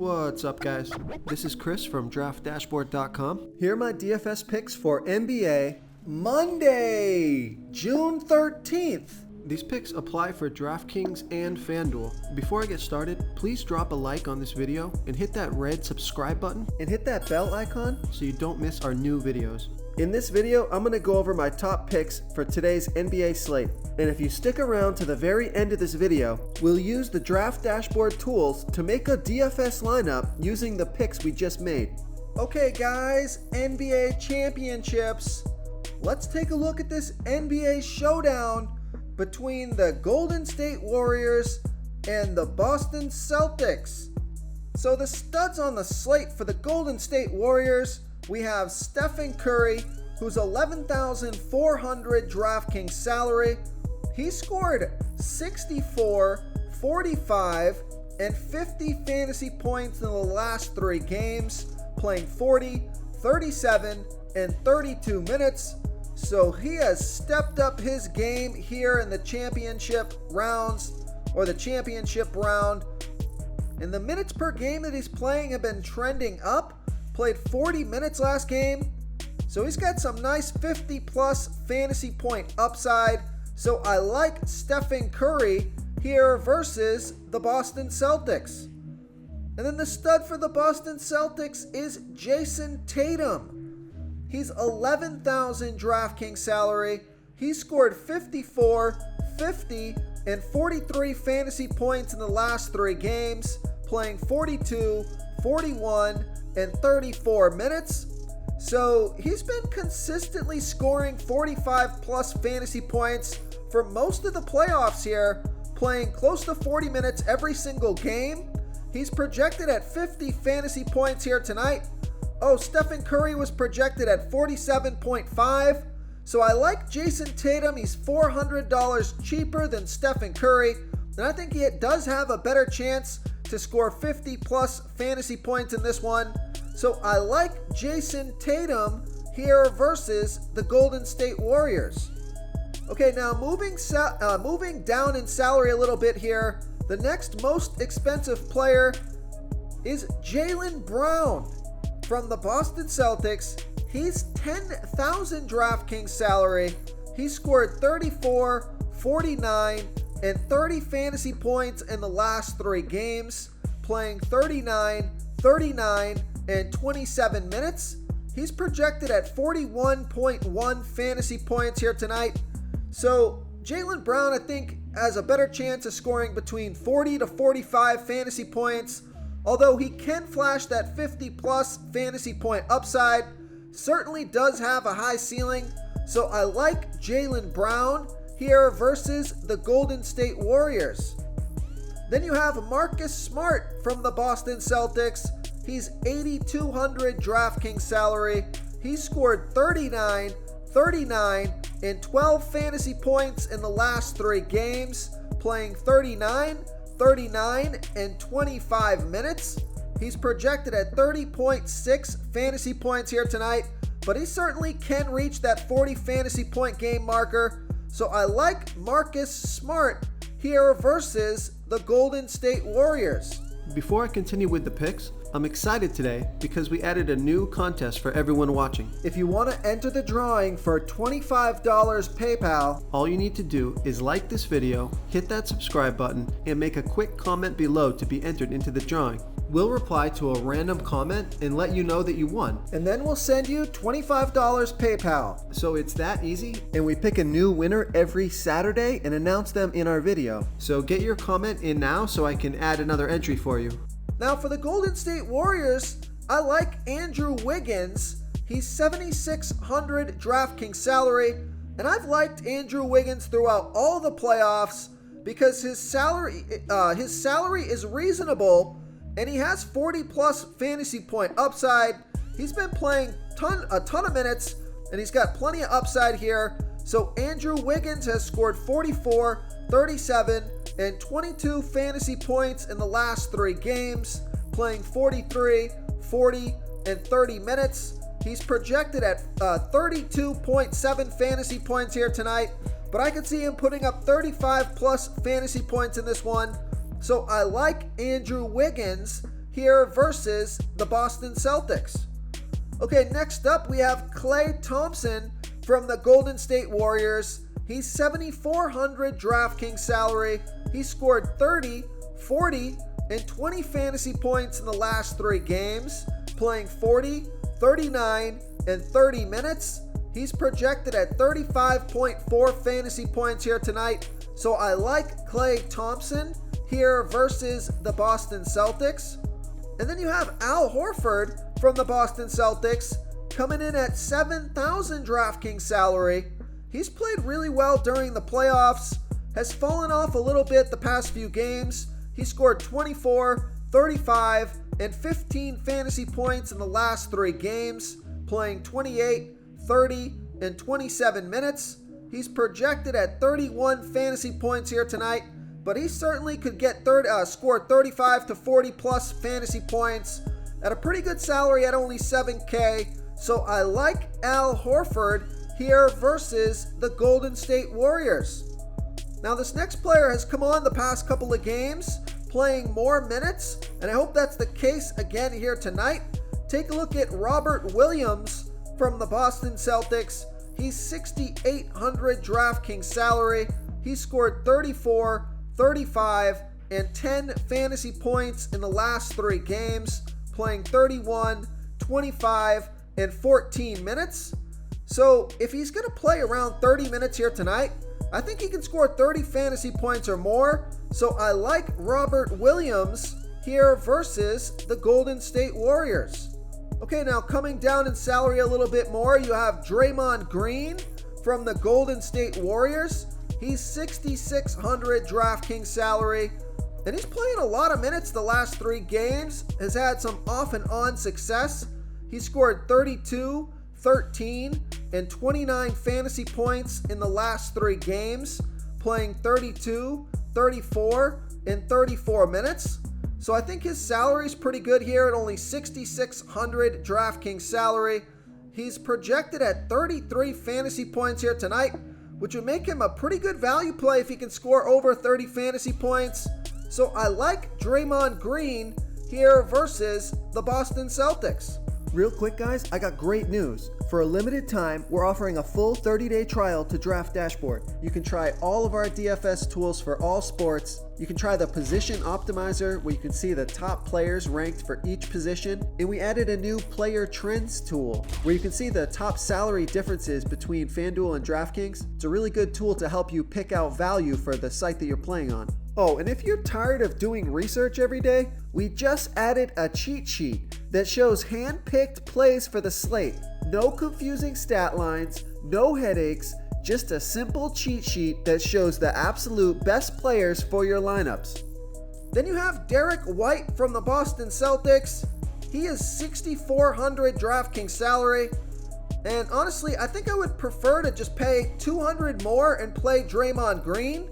What's up, guys? This is Chris from DraftDashboard.com. Here are my DFS picks for NBA Monday, June 13th. These picks apply for DraftKings and FanDuel. Before I get started, please drop a like on this video and hit that red subscribe button and hit that bell icon so you don't miss our new videos. In this video, I'm going to go over my top picks for today's NBA slate. And if you stick around to the very end of this video, we'll use the Draft Dashboard tools to make a DFS lineup using the picks we just made. Okay guys, NBA championships. Let's take a look at this NBA showdown between the Golden State Warriors and the Boston Celtics. So the studs on the slate for the Golden State Warriors, we have Stephen Curry, who's 11,400 DraftKings salary. He scored 64, 45, and 50 fantasy points in the last 3 games, playing 40, 37, and 32 minutes. So he has stepped up his game here in the championship rounds, or the championship round. And the minutes per game that he's playing have been trending up. Played 40 minutes last game. So he's got some nice 50 plus fantasy point upside. So I like Stephen Curry here versus the Boston Celtics. And then the stud for the Boston Celtics is Jason Tatum. He's 11,000 DraftKings salary. He scored 54, 50, and 43 fantasy points in the last 3 games, playing 42, 41, and 34 minutes. So he's been consistently scoring 45 plus fantasy points for most of the playoffs here, playing close to 40 minutes every single game. He's projected at 50 fantasy points here tonight. Oh, Stephen Curry was projected at 47.5. So I like Jason Tatum. He's $400 cheaper than Stephen Curry. And I think he does have a better chance to score 50 plus fantasy points in this one. So I like Jason Tatum here versus the Golden State Warriors. Okay, now moving down in salary a little bit here. The next most expensive player is Jaylen Brown from the Boston Celtics. He's 10,000 DraftKings salary. He scored 34, 49, and 30 fantasy points in the last 3 games, playing 39, 39, and 27 minutes. He's projected at 41.1 fantasy points here tonight. So Jaylen Brown, I think, has a better chance of scoring between 40 to 45 fantasy points, although he can flash that 50 plus fantasy point upside. Certainly does have a high ceiling. So I like Jaylen Brown here versus the Golden State Warriors. Then you have Marcus Smart from the Boston Celtics. He's 8,200 DraftKings salary. He scored 39, 39, and 12 fantasy points in the last 3 games, playing 39, 39, and 25 minutes. He's projected at 30.6 fantasy points here tonight, but he certainly can reach that 40 fantasy point game marker. So I like Marcus Smart here versus the Golden State Warriors. Before I continue with the picks, I'm excited today because we added a new contest for everyone watching. If you want to enter the drawing for $25 PayPal, all you need to do is like this video, hit that subscribe button, and make a quick comment below to be entered into the drawing. We'll reply to a random comment and let you know that you won. And then we'll send you $25 PayPal. So it's that easy, and we pick a new winner every Saturday and announce them in our video. So get your comment in now so I can add another entry for you. Now for the Golden State Warriors, I like Andrew Wiggins. He's 7,600 DraftKings salary, and I've liked Andrew Wiggins throughout all the playoffs because his salary is reasonable, and he has 40 plus fantasy point upside. He's been playing a ton of minutes, and he's got plenty of upside here. So Andrew Wiggins has scored 44, 37, and 22 fantasy points in the last 3 games, playing 43, 40, and 30 minutes. He's projected at 32.7 fantasy points here tonight, but I could see him putting up 35 plus fantasy points in this one. So I like Andrew Wiggins here versus the Boston Celtics. Okay, next up we have Klay Thompson from the Golden State Warriors. He's 7,400 DraftKings salary. He scored 30, 40, and 20 fantasy points in the last 3 games, playing 40, 39, and 30 minutes. He's projected at 35.4 fantasy points here tonight. So I like Klay Thompson here versus the Boston Celtics. And then you have Al Horford from the Boston Celtics coming in at 7,000 DraftKings salary. He's played really well during the playoffs, has fallen off a little bit the past few games. He scored 24, 35, and 15 fantasy points in the last 3 games, playing 28, 30, and 27 minutes. He's projected at 31 fantasy points here tonight, but he certainly could get score 35 to 40 plus fantasy points at a pretty good salary at only $7K. So I like Al Horford here versus the Golden State Warriors. Now this next player has come on the past couple of games, playing more minutes, and I hope that's the case again here tonight. Take a look at Robert Williams from the Boston Celtics. He's 6,800 DraftKings salary. He scored 34, 35, and 10 fantasy points in the last 3 games, playing 31, 25, and 14 minutes. So if he's going to play around 30 minutes here tonight, I think he can score 30 fantasy points or more. So I like Robert Williams here versus the Golden State Warriors. Okay, now coming down in salary a little bit more, you have Draymond Green from the Golden State Warriors. He's 6,600 DraftKings salary, and he's playing a lot of minutes the last 3 games, has had some off and on success. He scored 32, 13, and 29 fantasy points in the last 3 games, playing 32, 34, and 34 minutes. So I think his salary is pretty good here at only 6,600 DraftKings salary. He's projected at 33 fantasy points here tonight, which would make him a pretty good value play if he can score over 30 fantasy points. So I like Draymond Green here versus the Boston Celtics. Real quick, guys, I got great news. For a limited time, we're offering a full 30-day trial to Draft Dashboard. You can try all of our DFS tools for all sports. You can try the Position Optimizer, where you can see the top players ranked for each position. And we added a new Player Trends tool, where you can see the top salary differences between FanDuel and DraftKings. It's a really good tool to help you pick out value for the site that you're playing on. Oh, and if you're tired of doing research every day, we just added a cheat sheet that shows hand-picked plays for the slate. No confusing stat lines, no headaches, just a simple cheat sheet that shows the absolute best players for your lineups. Then you have Derek White from the Boston Celtics. He is 6,400 DraftKings salary. And honestly, I think I would prefer to just pay $200 more and play Draymond Green.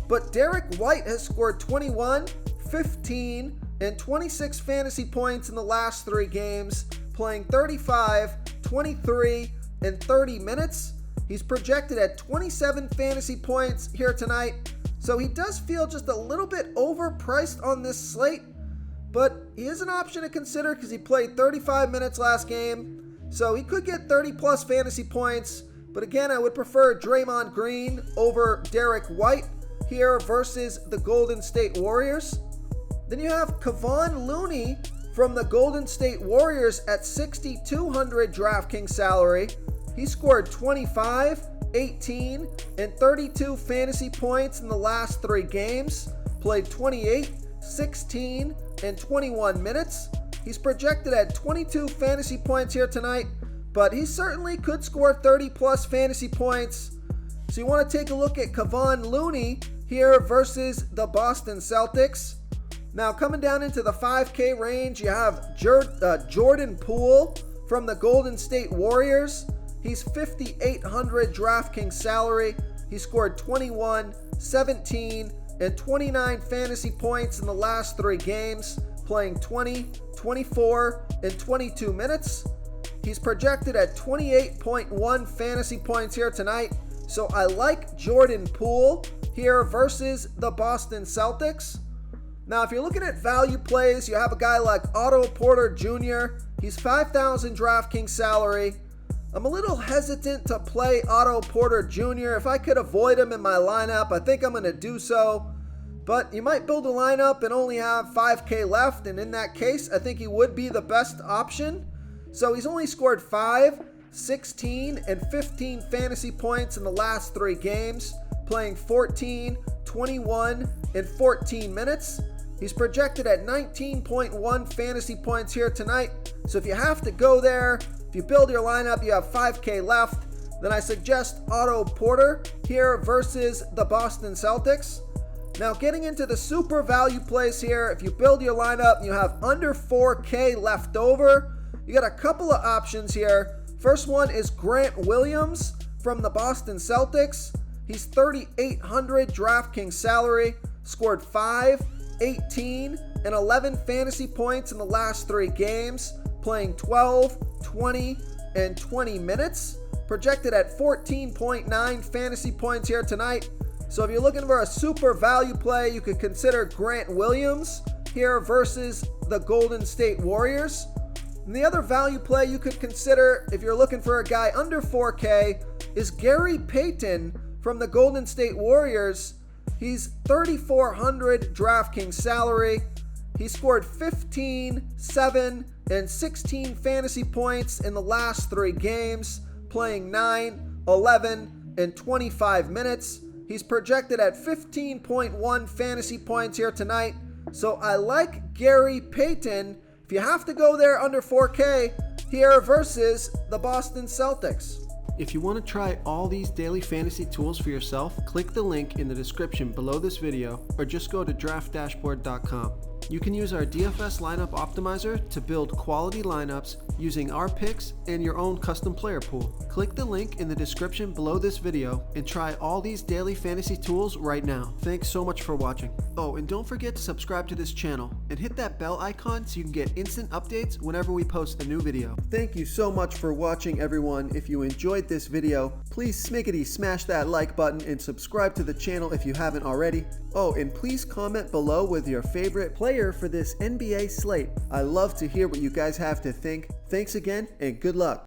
But Derek White has scored 21, 15, and 26 fantasy points in the last 3 games, playing 35, 23, and 30 minutes. He's projected at 27 fantasy points here tonight, so he does feel just a little bit overpriced on this slate, but he is an option to consider because he played 35 minutes last game, so he could get 30 plus fantasy points. But again, I would prefer Draymond Green over Derek White here versus the Golden State Warriors. Then you have Kevon Looney from the Golden State Warriors at 6,200 DraftKings salary. He scored 25, 18, and 32 fantasy points in the last 3 games, played 28, 16, and 21 minutes. He's projected at 22 fantasy points here tonight, but he certainly could score 30 plus fantasy points. So you want to take a look at Kevon Looney here versus the Boston Celtics. Now coming down into the 5K range, you have Jordan Poole from the Golden State Warriors. He's 5,800 DraftKings salary. He scored 21, 17, and 29 fantasy points in the last 3 games, playing 20, 24, and 22 minutes. He's projected at 28.1 fantasy points here tonight. So I like Jordan Poole here versus the Boston Celtics. Now, if you're looking at value plays, you have a guy like Otto Porter Jr. He's $5,000 DraftKings salary. I'm a little hesitant to play Otto Porter Jr. If I could avoid him in my lineup, I think I'm going to do so. But you might build a lineup and only have $5K left, and in that case, I think he would be the best option. So he's only scored 5, 16, and 15 fantasy points in the last 3 games, playing 14, 21, and 14 minutes. He's projected at 19.1 fantasy points here tonight. So if you have to go there, if you build your lineup, you have 5K left, then I suggest Otto Porter here versus the Boston Celtics. Now, getting into the super value plays here, if you build your lineup and you have under 4K left over, you got a couple of options here. First one is Grant Williams from the Boston Celtics. He's $3,800 DraftKings salary, scored 5, 18, and 11 fantasy points in the last 3 games, playing 12, 20, and 20 minutes, projected at 14.9 fantasy points here tonight. So if you're looking for a super value play, you could consider Grant Williams here versus the Golden State Warriors. And the other value play you could consider if you're looking for a guy under 4K is Gary Payton from the Golden State Warriors. He's $3,400 DraftKings salary. He scored 15, 7, and 16 fantasy points in the last 3 games, playing 9, 11, and 25 minutes. He's projected at 15.1 fantasy points here tonight. So I like Gary Payton. If you have to go there under 4K, here versus the Boston Celtics. If you want to try all these daily fantasy tools for yourself, click the link in the description below this video or just go to draftdashboard.com. You can use our DFS lineup optimizer to build quality lineups using our picks and your own custom player pool. Click the link in the description below this video and try all these daily fantasy tools right now. Thanks so much for watching. Oh, and don't forget to subscribe to this channel and hit that bell icon so you can get instant updates whenever we post a new video. Thank you so much for watching, everyone. If you enjoyed this video, please smiggity smash that like button and subscribe to the channel if you haven't already. Oh, and please comment below with your favorite player for this NBA slate. I love to hear what you guys have to think. Thanks again, and good luck.